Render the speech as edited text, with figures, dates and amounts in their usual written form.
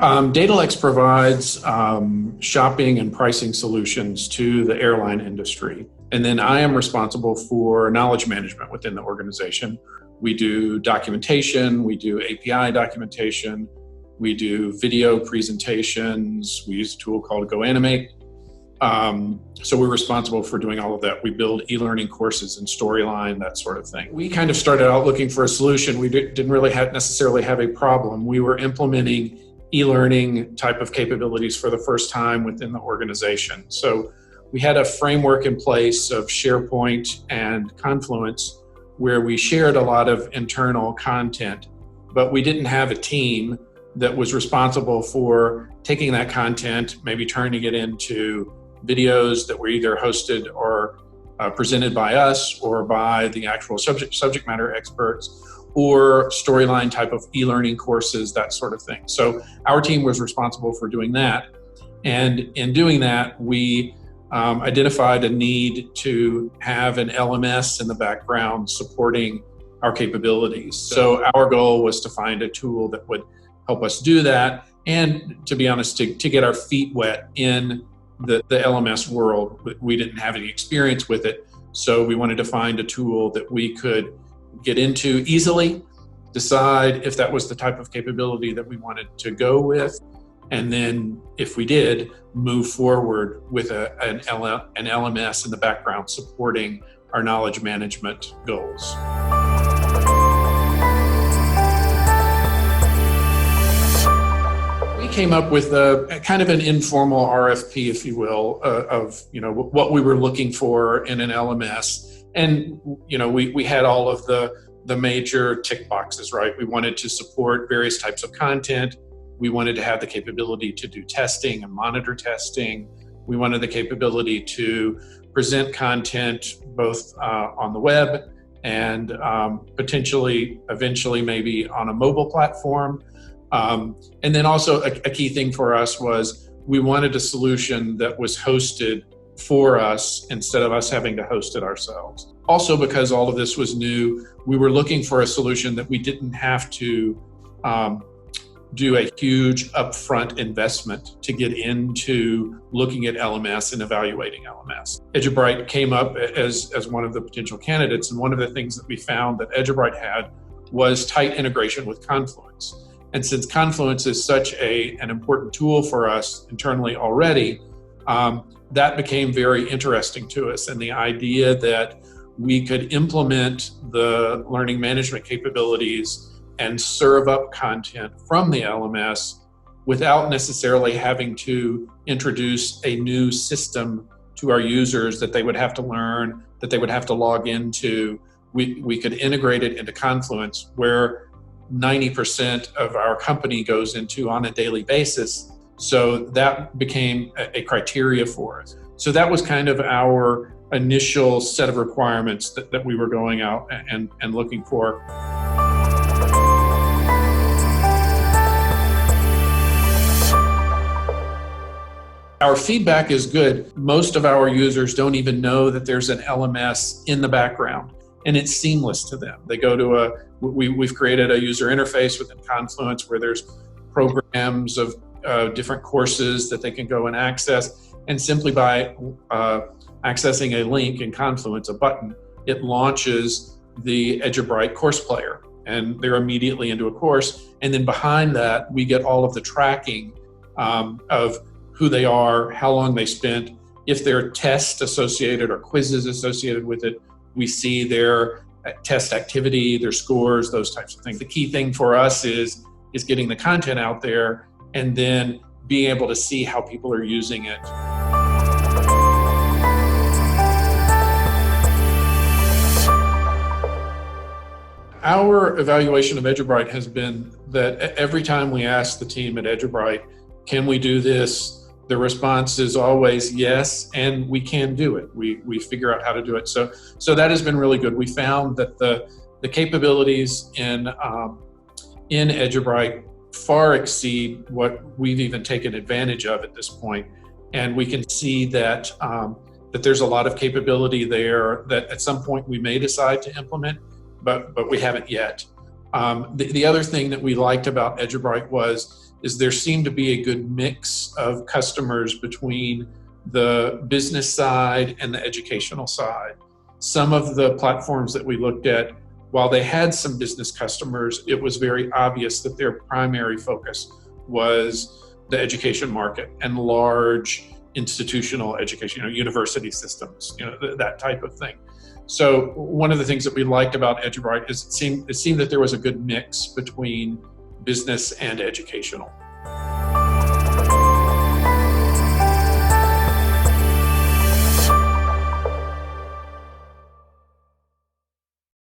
Datalex provides shopping and pricing solutions to the airline industry. And then I am responsible for knowledge management within the organization. We do documentation, we do API documentation, we do video presentations, we use a tool called GoAnimate. So we're responsible for doing all of that. We build e-learning courses and Storyline, that sort of thing. We kind of started out looking for a solution. We didn't really necessarily have a problem. We were implementing e-learning type of capabilities for the first time within the organization. So we had a framework in place of SharePoint and Confluence where we shared a lot of internal content, but we didn't have a team that was responsible for taking that content, maybe turning it into videos that were either hosted or presented by us or by the actual subject matter experts, or Storyline type of e-learning courses, that sort of thing. So our team was responsible for doing that. And in doing that, we identified a need to have an LMS in the background supporting our capabilities. So our goal was to find a tool that would help us do that. And to be honest, to get our feet wet in the LMS world. We didn't have any experience with it. So we wanted to find a tool that we could get into easily, decide if that was the type of capability that we wanted to go with, and then if we did, move forward with an LMS in the background supporting our knowledge management goals. We came up with a kind of an informal RFP, if you will, of what we were looking for in an LMS. And we had all of the major tick boxes, right? We wanted to support various types of content. We wanted to have the capability to do testing and monitor testing. We wanted the capability to present content both on the web and potentially, eventually, maybe on a mobile platform. And then also a key thing for us was we wanted a solution that was hosted for us instead of us having to host it ourselves. Also, because all of this was new, we were looking for a solution that we didn't have to do a huge upfront investment to get into looking at LMS and evaluating LMS. EduBrite came up as one of the potential candidates, and one of the things that we found that EduBrite had was tight integration with Confluence. And since Confluence is such an important tool for us internally already, that became very interesting to us. And the idea that we could implement the learning management capabilities and serve up content from the LMS without necessarily having to introduce a new system to our users that they would have to learn, that they would have to log into. We could integrate it into Confluence, where 90% of our company goes into on a daily basis. So that became a criteria for us. So that was kind of our initial set of requirements that we were going out and looking for. Our feedback is good. Most of our users don't even know that there's an LMS in the background, and it's seamless to them. They go to we've created a user interface within Confluence where there's programs of different courses that they can go and access, and simply by accessing a link in Confluence, a button, it launches the EduBrite course player, and they're immediately into a course. And then behind that, we get all of the tracking of who they are, how long they spent, if there are tests associated or quizzes associated with it. We see their test activity, their scores, those types of things. The key thing for us is getting the content out there and then being able to see how people are using it. Our evaluation of EduBrite has been that every time we ask the team at EduBrite, can we do this? The response is always yes, and we can do it. We figure out how to do it. So that has been really good. We found that the capabilities in EduBrite far exceed what we've even taken advantage of at this point. And we can see that there's a lot of capability there that at some point we may decide to implement, but we haven't yet. The other thing that we liked about EduBrite was is there seemed to be a good mix of customers between the business side and the educational side. Some of the platforms that we looked at, while they had some business customers, it was very obvious that their primary focus was the education market and large institutional education, university systems, that type of thing. So one of the things that we liked about EduBrite is it seemed that there was a good mix between business and educational.